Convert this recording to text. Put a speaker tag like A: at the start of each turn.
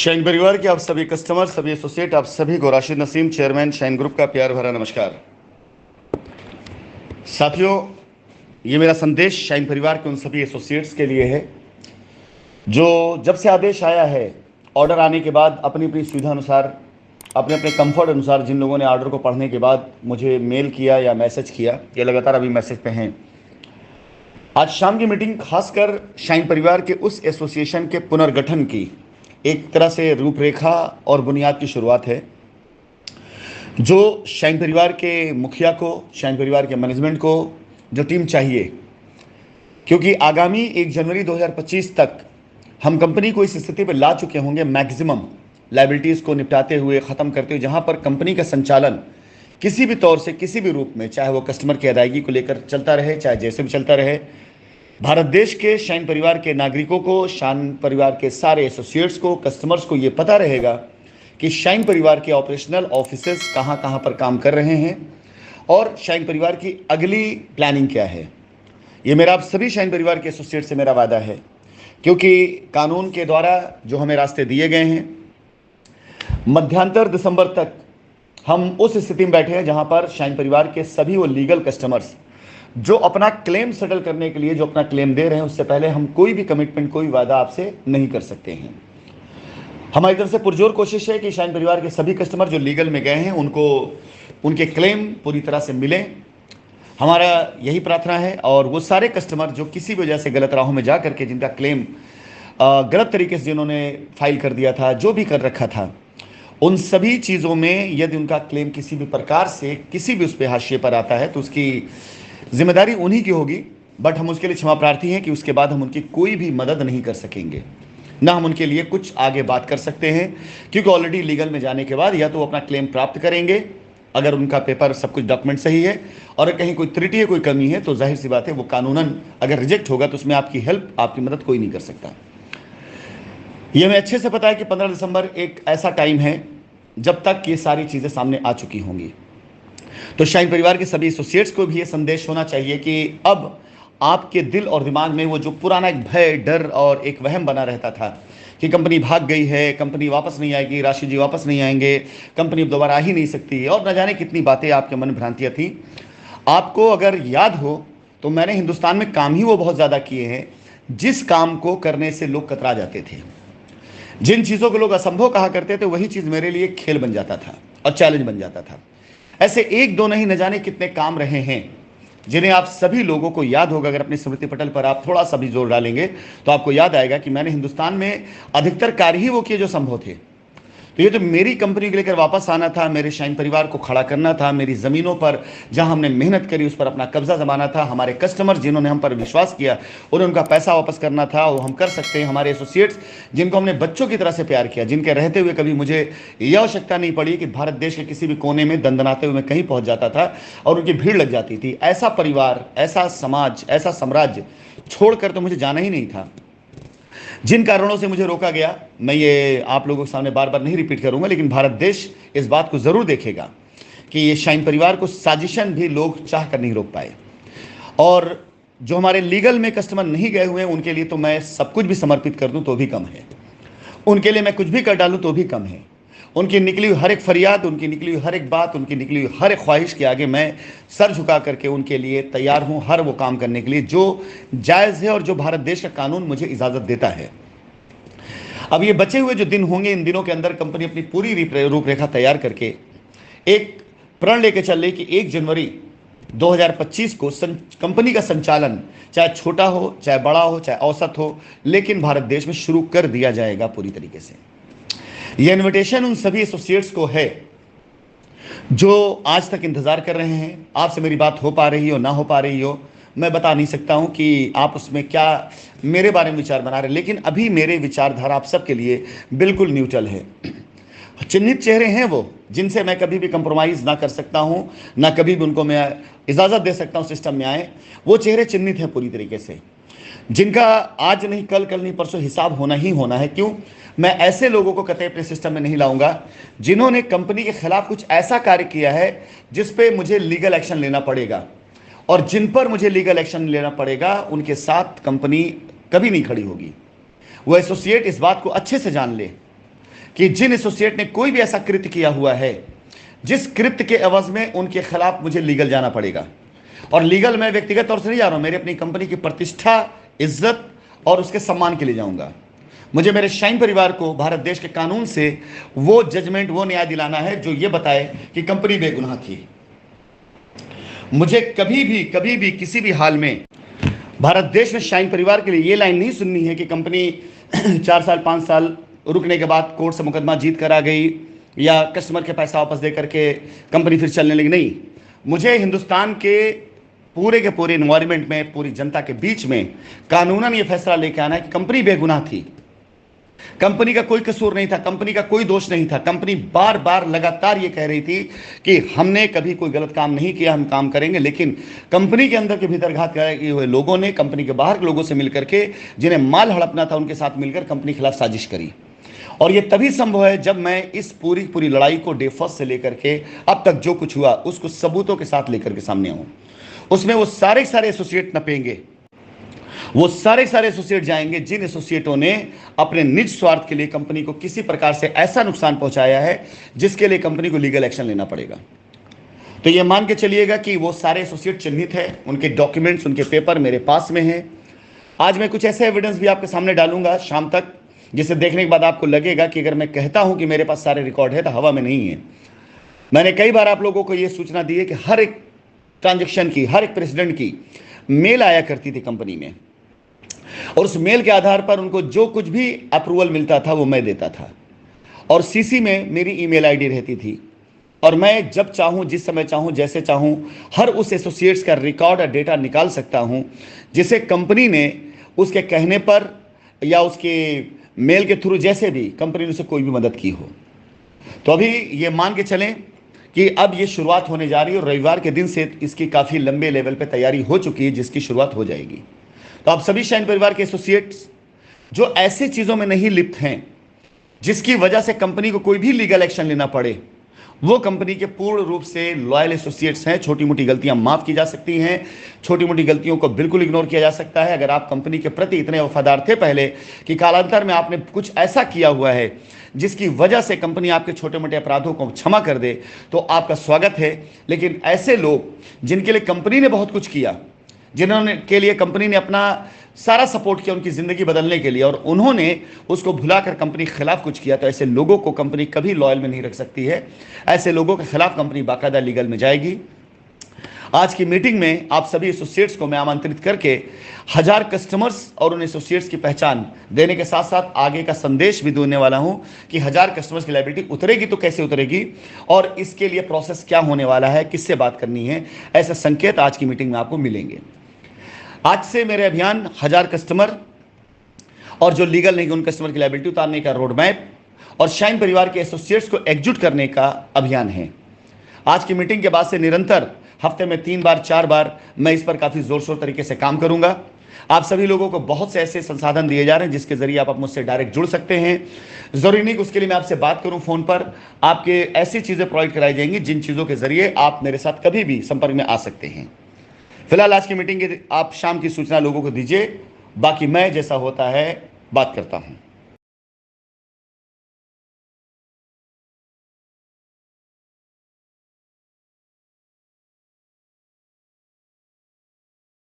A: Shine परिवार के आप सभी कस्टमर, सभी एसोसिएट, आप सभी को Rashid Naseem, chairman shine group का प्यार भरा नमस्कार। साथियों, ये मेरा संदेश शाइन परिवार के उन सभी एसोसिएट्स के लिए है जो जब से आदेश आया है, ऑर्डर आने के बाद अपनी अपनी सुविधा अनुसार, अपने अपने कंफर्ट अनुसार जिन लोगों ने ऑर्डर को पढ़ने के बाद मुझे मेल किया या मैसेज किया, ये लगातार अभी मैसेज पे हैं। आज शाम की मीटिंग खासकर शाइन परिवार के उस एसोसिएशन के पुनर्गठन की एक तरह से रूपरेखा और बुनियाद की शुरुआत है, जो शाइन परिवार के मुखिया को, शाइन परिवार के मैनेजमेंट को जो टीम चाहिए, क्योंकि आगामी 1 जनवरी 2025 तक हम कंपनी को इस स्थिति पर ला चुके होंगे, मैक्सिमम लायबिलिटीज़ को निपटाते हुए, ख़त्म करते हुए, जहां पर कंपनी का संचालन किसी भी तौर से, किसी भी रूप में, चाहे वो कस्टमर की अदायगी को लेकर चलता रहे, चाहे जैसे भी चलता रहे, भारत देश के शाइन परिवार के नागरिकों को, शाइन परिवार के सारे एसोसिएट्स को, कस्टमर्स को ये पता रहेगा कि शाइन परिवार के ऑपरेशनल ऑफिसेस कहाँ कहाँ पर काम कर रहे हैं और शाइन परिवार की अगली प्लानिंग क्या है। ये मेरा आप सभी शाइन परिवार के एसोसिएट से मेरा वादा है, क्योंकि कानून के द्वारा जो हमें रास्ते दिए गए हैं, मध्यांतर दिसंबर तक हम उस स्थिति में बैठे हैं जहां पर शाइन परिवार के सभी वो लीगल कस्टमर्स जो अपना क्लेम सेटल करने के लिए जो अपना क्लेम दे रहे हैं, उससे पहले हम कोई भी कमिटमेंट, कोई वादा आपसे नहीं कर सकते हैं। हमारी तरफ से पुरजोर कोशिश है कि शाइन परिवार के सभी कस्टमर जो लीगल में गए हैं उनको उनके क्लेम पूरी तरह से मिले, हमारा यही प्रार्थना है। और वो सारे कस्टमर जो किसी वजह से गलत राहों में जा करके जिनका क्लेम गलत तरीके से जिन्होंने फाइल कर दिया था, जो भी कर रखा था, उन सभी चीज़ों में यदि उनका क्लेम किसी भी प्रकार से किसी भी उस पे हाशिए पर आता है तो उसकी जिम्मेदारी उन्हीं की होगी। बट हम उसके लिए क्षमा प्रार्थी हैं कि उसके बाद हम उनकी कोई भी मदद नहीं कर सकेंगे, ना हम उनके लिए कुछ आगे बात कर सकते हैं, क्योंकि ऑलरेडी लीगल में जाने के बाद या तो वो अपना क्लेम प्राप्त करेंगे अगर उनका पेपर सब कुछ डॉक्यूमेंट सही है, और कहीं कोई त्रुटि है, कोई कमी है, तो जाहिर सी बात है वो कानूनन अगर रिजेक्ट होगा तो उसमें आपकी हेल्प, आपकी मदद कोई नहीं कर सकता। ये हमें अच्छे से पता है कि 15 दिसंबर एक ऐसा टाइम है जब तक ये सारी चीज़ें सामने आ चुकी होंगी। तो शाइन परिवार के सभी एसोसिएट्स को भी ये संदेश होना चाहिए कि अब आपके दिल और दिमाग में वो जो पुराना एक भय, डर और एक वहम बना रहता था कि कंपनी भाग गई है, कंपनी वापस नहीं आएगी, राशि जी वापस नहीं आएंगे, कंपनी दोबारा आ ही नहीं सकती, और न जाने कितनी बातें आपके मन भ्रांतियाँ थी। आपको अगर याद हो तो मैंने हिंदुस्तान में काम ही वो बहुत ज़्यादा किए हैं जिस काम को करने से लोग कतरा जाते थे। जिन चीज़ों को लोग असंभव कहा करते थे, वही चीज़ मेरे लिए खेल बन जाता था और चैलेंज बन जाता था। ऐसे एक दो नहीं, न जाने कितने काम रहे हैं जिन्हें आप सभी लोगों को याद होगा। अगर अपनी स्मृति पटल पर आप थोड़ा सा भी जोर डालेंगे तो आपको याद आएगा कि मैंने हिंदुस्तान में अधिकतर कार्य ही वो किए जो संभव थे। तो ये जो मेरी कंपनी को लेकर वापस आना था, मेरे शाइन परिवार को खड़ा करना था, मेरी ज़मीनों पर जहां हमने मेहनत करी उस पर अपना कब्जा जमाना था, हमारे कस्टमर जिन्होंने हम पर विश्वास किया उन्हें उनका पैसा वापस करना था, वो हम कर सकते हैं। हमारे एसोसिएट्स जिनको हमने बच्चों की तरह से प्यार किया, जिनके रहते हुए कभी मुझे यह आवश्यकता नहीं पड़ी कि भारत देश के किसी भी कोने में दंदनाते हुए मैं कहीं पहुंच जाता था और उनकी भीड़ लग जाती थी। ऐसा परिवार, ऐसा समाज, ऐसा साम्राज्य छोड़कर तो मुझे जाना ही नहीं था। जिन कारणों से मुझे रोका गया, मैं ये आप लोगों के सामने बार बार नहीं रिपीट करूंगा, लेकिन भारत देश इस बात को जरूर देखेगा कि ये शाइन परिवार को साजिशन भी लोग चाह कर नहीं रोक पाए। और जो हमारे लीगल में कस्टमर नहीं गए हुए हैं उनके लिए तो मैं सब कुछ भी समर्पित कर दूं तो भी कम है, उनके लिए मैं कुछ भी कर डालूं तो भी कम है। उनकी निकली हुई हर एक फरियाद, उनकी निकली हुई हर एक बात, उनकी निकली हुई हर एक ख्वाहिश के आगे मैं सर झुका करके उनके लिए तैयार हूं, हर वो काम करने के लिए जो जायज़ है और जो भारत देश का कानून मुझे इजाज़त देता है। अब ये बचे हुए जो दिन होंगे, इन दिनों के अंदर कंपनी अपनी पूरी रूपरेखा तैयार करके एक प्रण लेके चल रही कि 1 जनवरी 2025 को कंपनी का संचालन चाहे छोटा हो, चाहे बड़ा हो, चाहे औसत हो, लेकिन भारत देश में शुरू कर दिया जाएगा पूरी तरीके से। यह इन्विटेशन उन सभी एसोसिएट्स को है जो आज तक इंतजार कर रहे हैं। आपसे मेरी बात हो पा रही हो, ना हो पा रही हो, मैं बता नहीं सकता हूं कि आप उसमें क्या मेरे बारे में विचार बना रहे हैं, लेकिन अभी मेरे विचारधारा आप सबके लिए बिल्कुल न्यूट्रल है। चिन्हित चेहरे हैं वो जिनसे मैं कभी भी कंप्रोमाइज़ ना कर सकता हूं, ना कभी भी उनको मैं इजाज़त दे सकता हूं सिस्टम में आए। वो चेहरे चिन्हित हैं पूरी तरीके से, जिनका आज नहीं कल, कल नहीं परसों हिसाब होना ही होना है। क्यों? मैं ऐसे लोगों को कतई अपने सिस्टम में नहीं लाऊंगा जिन्होंने कंपनी के खिलाफ कुछ ऐसा कार्य किया है जिस पे मुझे लीगल एक्शन लेना पड़ेगा, और जिन पर मुझे लीगल एक्शन लेना पड़ेगा उनके साथ कंपनी कभी नहीं खड़ी होगी। वो एसोसिएट इस बात को अच्छे से जान ले कि जिन एसोसिएट ने कोई भी ऐसा कृत्य किया हुआ है जिस कृत्य के एवज में उनके खिलाफ मुझे लीगल जाना पड़ेगा, और लीगल मैं व्यक्तिगत तौर से नहीं जा रहा हूं, मेरी अपनी कंपनी की प्रतिष्ठा, इज्जत और उसके सम्मान के लिए जाऊंगा। मुझे मेरे शाइन परिवार को भारत देश के कानून से वो जजमेंट, वो न्याय दिलाना है जो ये बताए कि कंपनी बेगुनाह थी। मुझे कभी भी किसी भी हाल में भारत देश में शाइन परिवार के लिए ये लाइन नहीं सुननी है कि कंपनी 4 साल 5 साल रुकने के बाद कोर्ट से मुकदमा जीत कर आ गई या कस्टमर के पैसा वापस दे करके कंपनी फिर चलने लगी। नहीं, मुझे हिंदुस्तान के पूरे एनवायरमेंट में, पूरी जनता के बीच में कानूनन ये फैसला लेके आना है कि कंपनी बेगुनाह थी, कंपनी का कोई कसूर नहीं था, कंपनी का कोई दोष नहीं था। कंपनी बार बार लगातार ये कह रही थी कि हमने कभी कोई गलत काम नहीं किया, हम काम करेंगे, लेकिन कंपनी के अंदर के भीतर घात किए हुए लोगों ने कंपनी के बाहर के लोगों से मिलकर के, जिन्हें माल हड़पना था, उनके साथ मिलकर कंपनी के खिलाफ साजिश करी। और ये तभी संभव है जब मैं इस पूरी लड़ाई को डे फर्स्ट से लेकर के अब तक जो कुछ हुआ उसको सबूतों के साथ लेकर के सामने आऊं। उसमें वो सारे एसोसिएट नपेंगे, वो सारे एसोसिएट जाएंगे जिन एसोसिएटों ने अपने निज स्वार्थ के लिए कंपनी को किसी प्रकार से ऐसा नुकसान पहुंचाया है जिसके लिए कंपनी को लीगल एक्शन लेना पड़ेगा। तो ये मान के चलिएगा कि वो सारे एसोसिएट चिन्हित है, उनके डॉक्यूमेंट्स, उनके पेपर मेरे पास में हैं। आज मैं कुछ ऐसे एविडेंस भी आपके सामने डालूंगा शाम तक, जिसे देखने के बाद आपको लगेगा कि अगर मैं कहता हूं कि मेरे पास सारे रिकॉर्ड है तो हवा में नहीं है। मैंने कई बार आप लोगों को यह सूचना दी है कि हर एक ट्रांजैक्शन की, हर एक प्रेसिडेंट की मेल आया करती थी कंपनी में, और उस मेल के आधार पर उनको जो कुछ भी अप्रूवल मिलता था वो मैं देता था, और सीसी में मेरी ईमेल आईडी रहती थी, और मैं जब चाहूं, जिस समय चाहूं, जैसे चाहूं, हर उस एसोसिएट्स का रिकॉर्ड और डेटा निकाल सकता हूं जिसे कंपनी ने उसके कहने पर या उसके मेल के थ्रू जैसे भी कंपनी ने उसे कोई भी मदद की हो। तो अभी ये मान के चलें कि अब ये शुरुआत होने जा रही है, और रविवार के दिन से इसकी काफ़ी लंबे लेवल पे तैयारी हो चुकी है जिसकी शुरुआत हो जाएगी। तो आप सभी शाइन परिवार के एसोसिएट्स जो ऐसे चीज़ों में नहीं लिप्त हैं जिसकी वजह से कंपनी को कोई भी लीगल एक्शन लेना पड़े, वो कंपनी के पूर्ण रूप से लॉयल एसोसिएट्स हैं। छोटी मोटी गलतियां माफ की जा सकती हैं, छोटी मोटी गलतियों को बिल्कुल इग्नोर किया जा सकता है। अगर आप कंपनी के प्रति इतने वफादार थे पहले कि कालांतर में आपने कुछ ऐसा किया हुआ है जिसकी वजह से कंपनी आपके छोटे मोटे अपराधों को क्षमा कर दे, तो आपका स्वागत है। लेकिन ऐसे लोग जिनके लिए कंपनी ने बहुत कुछ किया, जिन्होंने के लिए कंपनी ने अपना सारा सपोर्ट किया उनकी ज़िंदगी बदलने के लिए, और उन्होंने उसको भुलाकर कंपनी के खिलाफ कुछ किया, तो ऐसे लोगों को कंपनी कभी लॉयल में नहीं रख सकती है। ऐसे लोगों के खिलाफ कंपनी बाकायदा लीगल में जाएगी। आज की मीटिंग में आप सभी एसोसिएट्स को मैं आमंत्रित करके 1000 कस्टमर्स और उन एसोसिएट्स की पहचान देने के साथ साथ आगे का संदेश भी देने वाला हूं कि 1000 कस्टमर्स की लायबिलिटी उतरेगी तो कैसे उतरेगी, और इसके लिए प्रोसेस क्या होने वाला है, किससे बात करनी है, ऐसे संकेत आज की मीटिंग में आपको मिलेंगे। आज से मेरे अभियान 1000 कस्टमर और जो लीगल नहीं उन कस्टमर की लायबिलिटी उतारने का रोड मैप और शाइन परिवार के एसोसिएट्स को एकजुट करने का अभियान है। आज की मीटिंग के बाद से निरंतर हफ्ते में 3 बार 4 बार मैं इस पर काफ़ी ज़ोर शोर तरीके से काम करूंगा। आप सभी लोगों को बहुत से ऐसे संसाधन दिए जा रहे हैं जिसके जरिए आप मुझसे डायरेक्ट जुड़ सकते हैं। ज़रूरी नहीं कि उसके लिए मैं आपसे बात करूं फ़ोन पर, आपके ऐसी चीज़ें प्रोवाइड कराई जाएंगी जिन चीज़ों के जरिए आप मेरे साथ कभी भी संपर्क में आ सकते हैं। फिलहाल आज की मीटिंग की आप शाम की सूचना लोगों को दीजिए, बाकी मैं जैसा होता है बात करता हूं।